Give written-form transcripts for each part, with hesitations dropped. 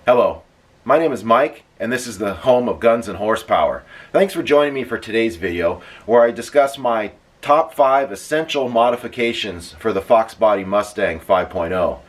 Hello, my name is Mike, and this is the home of Guns and Horsepower. Thanks for joining me for today's video, where I discuss my top 5 essential modifications for the FoxBody Mustang 5.0.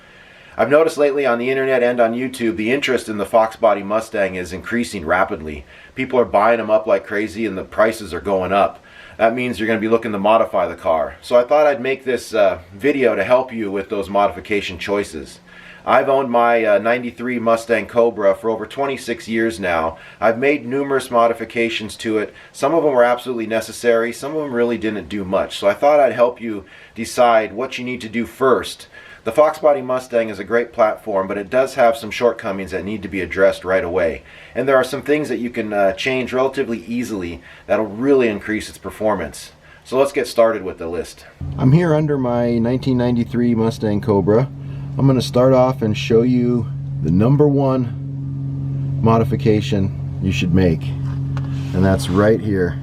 I've noticed lately on the internet and on YouTube the interest in the FoxBody Mustang is increasing rapidly. People are buying them up like crazy and the prices are going up. That means you're going to be looking to modify the car. So I thought I'd make this video to help you with those modification choices. I've owned my 93 Mustang Cobra for over 26 years now. I've made numerous modifications to it. Some of them were absolutely necessary, some of them really didn't do much. So I thought I'd help you decide what you need to do first. The FoxBody Mustang is a great platform, but it does have some shortcomings that need to be addressed right away. And there are some things that you can change relatively easily that'll really increase its performance. So let's get started with the list. I'm here under my 1993 Mustang Cobra. I'm going to start off and show you the number one modification you should make, and that's right here.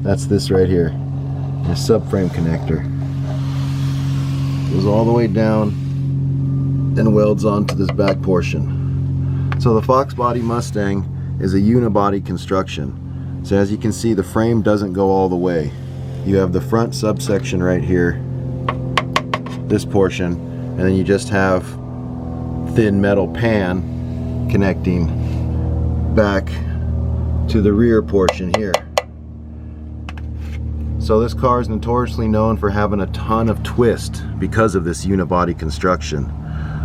That's this right here, the subframe connector. Goes all the way down and welds onto this back portion. So the FoxBody Mustang is a unibody construction. So as you can see, the frame doesn't go all the way. You have the front subsection right here, this portion, and then you just have thin metal pan connecting back to the rear portion here. So this car is notoriously known for having a ton of twist because of this unibody construction.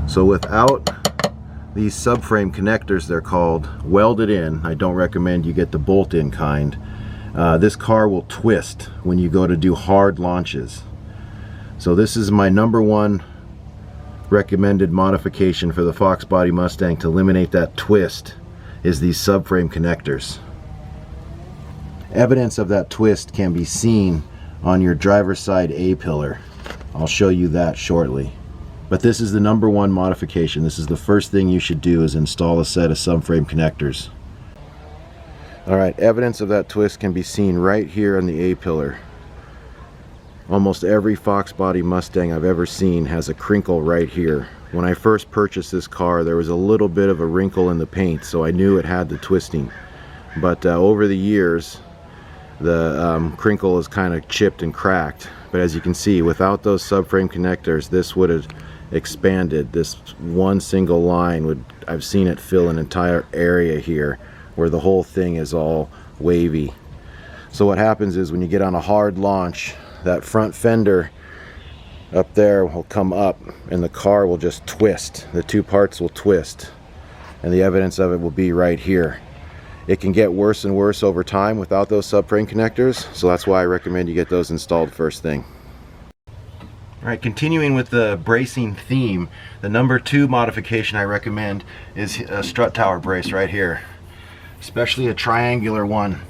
So without these subframe connectors, they're called, welded in, I don't recommend you get the bolt-in kind, this car will twist when you go to do hard launches. So this is my number one recommended modification for the FoxBody Mustang to eliminate that twist, is these subframe connectors. Evidence of that twist can be seen on your driver's side A-pillar. I'll show you that shortly. But this is the number one modification. This is the first thing you should do, is install a set of subframe connectors. Alright, evidence of that twist can be seen right here on the A-pillar. Almost every FoxBody Mustang I've ever seen has a crinkle right here. When I first purchased this car, there was a little bit of a wrinkle in the paint, so I knew it had the twisting. But over the years, the crinkle is kind of chipped and cracked. But as you can see, without those subframe connectors, this would have expanded. This one single line would, I've seen it fill an entire area here where the whole thing is all wavy. So what happens is when you get on a hard launch, that front fender up there will come up and the car will just twist. The two parts will twist, and the evidence of it will be right here. It can get worse and worse over time without those subframe connectors, so that's why I recommend you get those installed first thing. Alright, continuing with the bracing theme, the number 2 modification I recommend is a strut tower brace right here, especially a triangular one.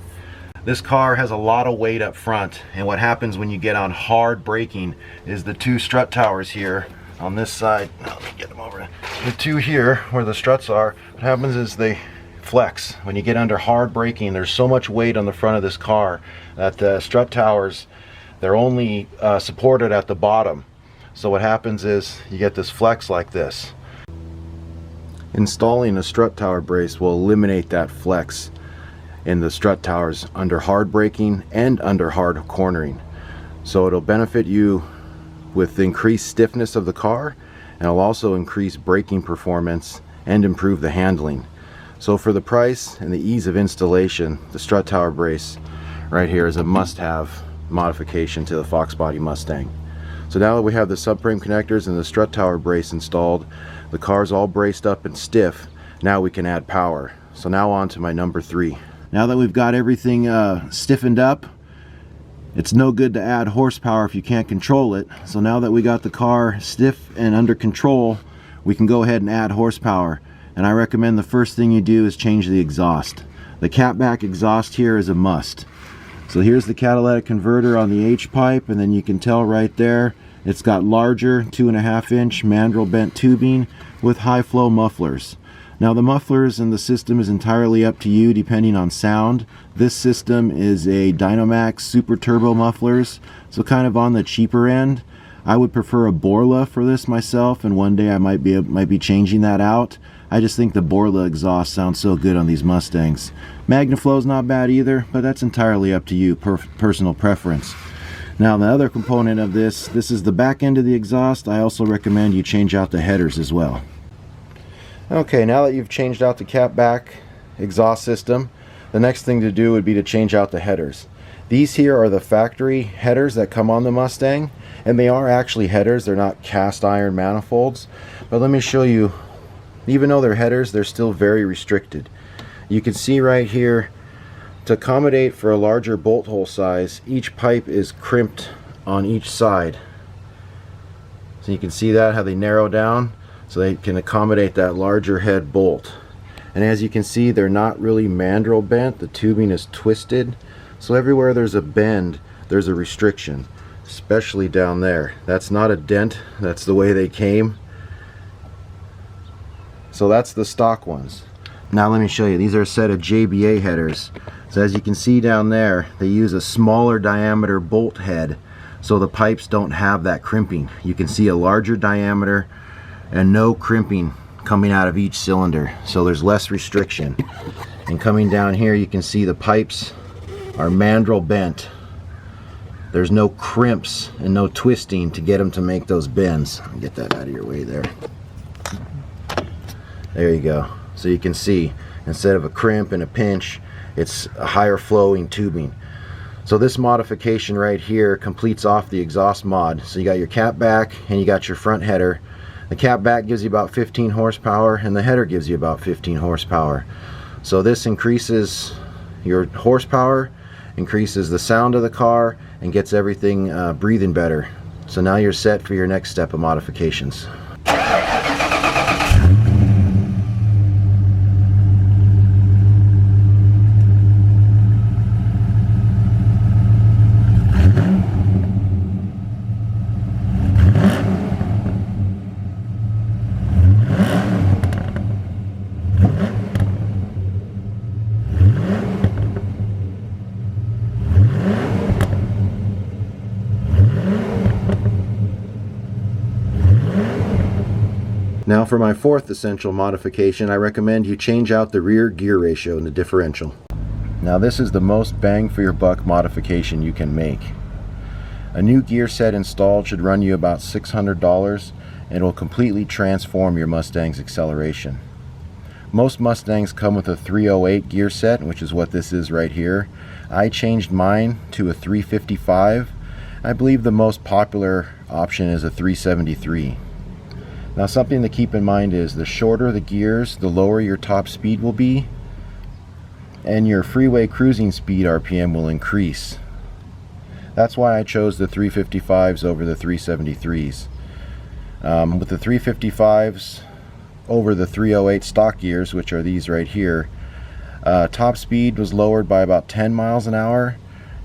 This car has a lot of weight up front, and what happens when you get on hard braking is the 2 strut towers here on this side, let me get them over, the 2 here where the struts are, what happens is they flex. When you get under hard braking, there's so much weight on the front of this car that the strut towers, they're only supported at the bottom. So what happens is you get this flex like this. Installing a strut tower brace will eliminate that flex in the strut towers under hard braking and under hard cornering. So it'll benefit you with the increased stiffness of the car, and it'll also increase braking performance and improve the handling. So for the price and the ease of installation, the strut tower brace right here is a must-have modification to the FoxBody Mustang. So now that we have the subframe connectors and the strut tower brace installed, the car's all braced up and stiff, now we can add power. So now on to my number 3. Now that we've got everything stiffened up, it's no good to add horsepower if you can't control it. So now that we got the car stiff and under control, we can go ahead and add horsepower. And I recommend the first thing you do is change the exhaust. The catback exhaust here is a must. So here's the catalytic converter on the H-pipe, and then you can tell right there it's got larger 2.5-inch mandrel bent tubing with high flow mufflers. Now the mufflers and the system is entirely up to you depending on sound. This system is a Dynamax Super Turbo mufflers, so kind of on the cheaper end. I would prefer a Borla for this myself, and one day I might be changing that out. I just think the Borla exhaust sounds so good on these Mustangs. MagnaFlow's not bad either, but that's entirely up to you, personal preference. Now the other component of this is the back end of the exhaust. I also recommend you change out the headers as well. Okay, now that you've changed out the cap back exhaust system, the next thing to do would be to change out the headers. These here are the factory headers that come on the Mustang, and they are actually headers. They're not cast iron manifolds. But let me show you, even though they're headers, they're still very restricted. You can see right here, to accommodate for a larger bolt hole size, each pipe is crimped on each side. So you can see that, how they narrow down so they can accommodate that larger head bolt. And as you can see, they're not really mandrel bent. The tubing is twisted. So everywhere there's a bend, there's a restriction, especially down there. That's not a dent, that's the way they came. So that's the stock ones. Now let me show you, these are a set of JBA headers. So as you can see down there, they use a smaller diameter bolt head so the pipes don't have that crimping. You can see a larger diameter and no crimping coming out of each cylinder, so there's less restriction. And coming down here, you can see the pipes are mandrel bent. There's no crimps and no twisting to get them to make those bends. I'll get that out of your way there. There you go. So you can see, instead of a crimp and a pinch, it's a higher flowing tubing. So this modification right here completes off the exhaust mod. So you got your cap back and you got your front header. The cap back gives you about 15 horsepower and the header gives you about 15 horsepower. So this increases your horsepower, increases the sound of the car, and gets everything breathing better. So now you're set for your next step of modifications. Now for my fourth essential modification, I recommend you change out the rear gear ratio in the differential. Now this is the most bang for your buck modification you can make. A new gear set installed should run you about $600 and it will completely transform your Mustang's acceleration. Most Mustangs come with a 308 gear set, which is what this is right here. I changed mine to a 355. I believe the most popular option is a 373. Now something to keep in mind is the shorter the gears, the lower your top speed will be, and your freeway cruising speed RPM will increase. That's why I chose the 355s over the 373s. With the 355s over the 308 stock gears, which are these right here, top speed was lowered by about 10 miles an hour,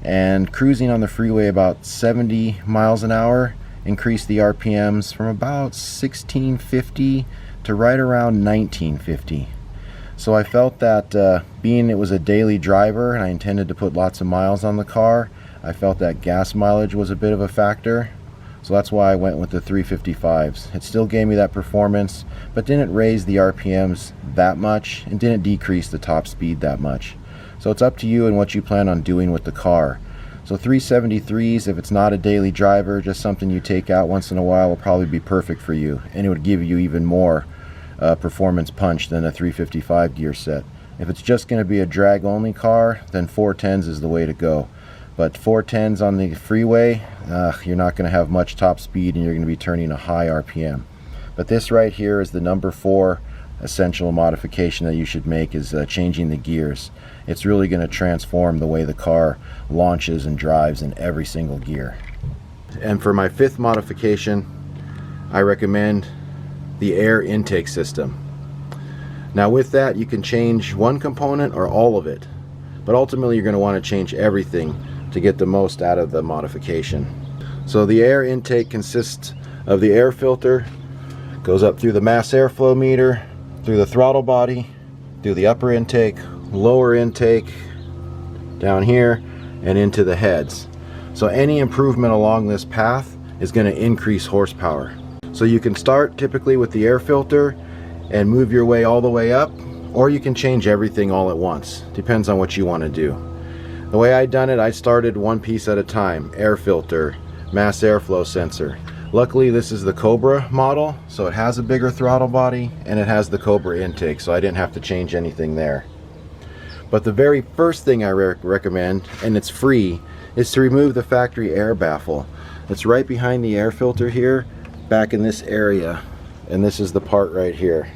and cruising on the freeway about 70 miles an hour increased the RPMs from about 1650 to right around 1950. So I felt that being it was a daily driver and I intended to put lots of miles on the car, I felt that gas mileage was a bit of a factor. So that's why I went with the 355s. It still gave me that performance, but didn't raise the RPMs that much and didn't decrease the top speed that much. So it's up to you and what you plan on doing with the car. So 373s, if it's not a daily driver, just something you take out once in a while, will probably be perfect for you, and it would give you even more performance punch than a 355 gear set. If it's just going to be a drag only car, then 410s is the way to go. But 410s on the freeway, you're not going to have much top speed and you're going to be turning a high RPM. But this right here is the number 4 essential modification that you should make, is changing the gears. It's really going to transform the way the car launches and drives in every single gear. And for my 5th modification, I recommend the air intake system. Now with that, you can change one component or all of it, but ultimately you're going to want to change everything to get the most out of the modification. So the air intake consists of the air filter, goes up through the mass airflow meter, through the throttle body, through the upper intake, lower intake, down here, and into the heads. So any improvement along this path is going to increase horsepower. So you can start typically with the air filter and move your way all the way up, or you can change everything all at once. Depends on what you want to do. The way I done it, I started one piece at a time. Air filter, mass airflow sensor. Luckily this is the Cobra model, so it has a bigger throttle body and it has the Cobra intake, so I didn't have to change anything there. But the very first thing I recommend, and it's free, is to remove the factory air baffle. It's right behind the air filter here, back in this area, and this is the part right here.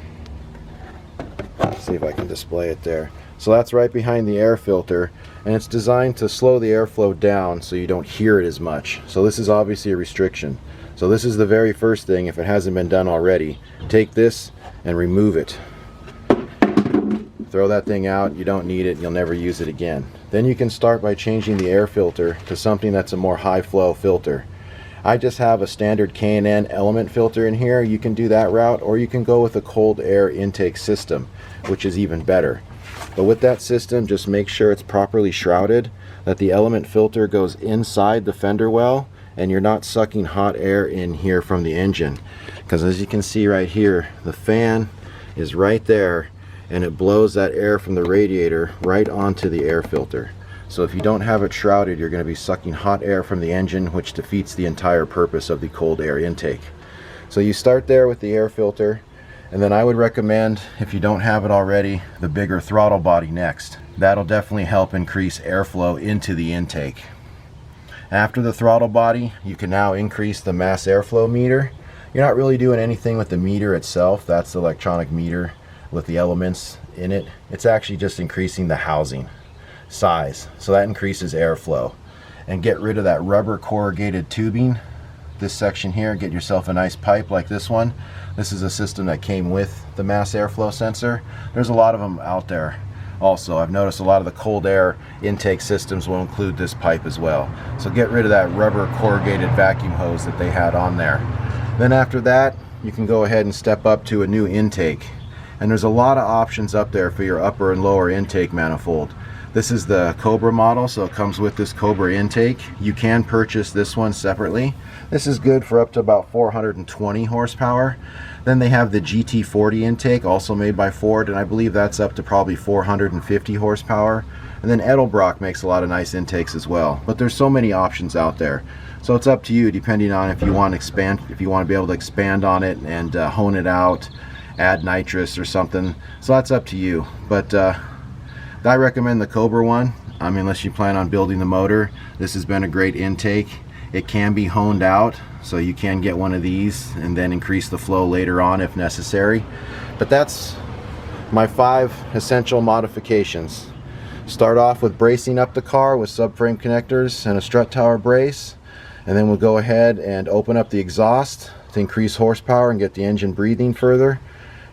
Let's see if I can display it there. So that's right behind the air filter, and it's designed to slow the airflow down so you don't hear it as much. So this is obviously a restriction. So this is the very first thing, if it hasn't been done already. Take this and remove it. Throw that thing out, you don't need it, you'll never use it again. Then you can start by changing the air filter to something that's a more high flow filter. I just have a standard K&N element filter in here. You can do that route, or you can go with a cold air intake system, which is even better. But with that system, just make sure it's properly shrouded, that the element filter goes inside the fender well, and you're not sucking hot air in here from the engine. Because as you can see right here, the fan is right there, and it blows that air from the radiator right onto the air filter. So if you don't have it shrouded, you're going to be sucking hot air from the engine, which defeats the entire purpose of the cold air intake. So you start there with the air filter, and then I would recommend, if you don't have it already, the bigger throttle body next. That'll definitely help increase airflow into the intake. After the throttle body, you can now increase the mass airflow meter. You're not really doing anything with the meter itself. That's the electronic meter with the elements in it. It's actually just increasing the housing size, so that increases airflow. And get rid of that rubber corrugated tubing, this section here. Get yourself a nice pipe like this one. This is a system that came with the mass airflow sensor. There's a lot of them out there also. I've noticed a lot of the cold air intake systems will include this pipe as well. So get rid of that rubber corrugated vacuum hose that they had on there. Then after that, you can go ahead and step up to a new intake. And there's a lot of options up there for your upper and lower intake manifold. This is the Cobra model, so it comes with this Cobra intake. You can purchase this one separately. This is good for up to about 420 horsepower. Then they have the GT40 intake, also made by Ford, and I believe that's up to probably 450 horsepower. And then Edelbrock makes a lot of nice intakes as well. But there's so many options out there. So it's up to you, depending on if you want to be able to expand on it and hone it out, add nitrous or something. So that's up to you. But I recommend the Cobra one. I mean, unless you plan on building the motor. This has been a great intake. It can be honed out, so you can get one of these and then increase the flow later on if necessary. But that's my 5 essential modifications. Start off with bracing up the car with subframe connectors and a strut tower brace, and then we'll go ahead and open up the exhaust to increase horsepower and get the engine breathing further.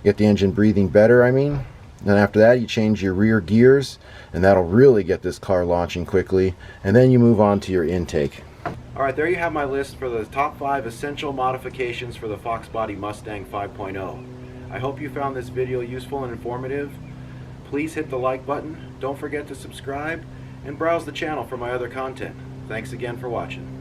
Get the engine breathing better, I mean. Then after that, you change your rear gears, and that'll really get this car launching quickly. And then you move on to your intake. Alright, there you have my list for the top 5 essential modifications for the FoxBody Mustang 5.0. I hope you found this video useful and informative. Please hit the like button, don't forget to subscribe, and browse the channel for my other content. Thanks again for watching.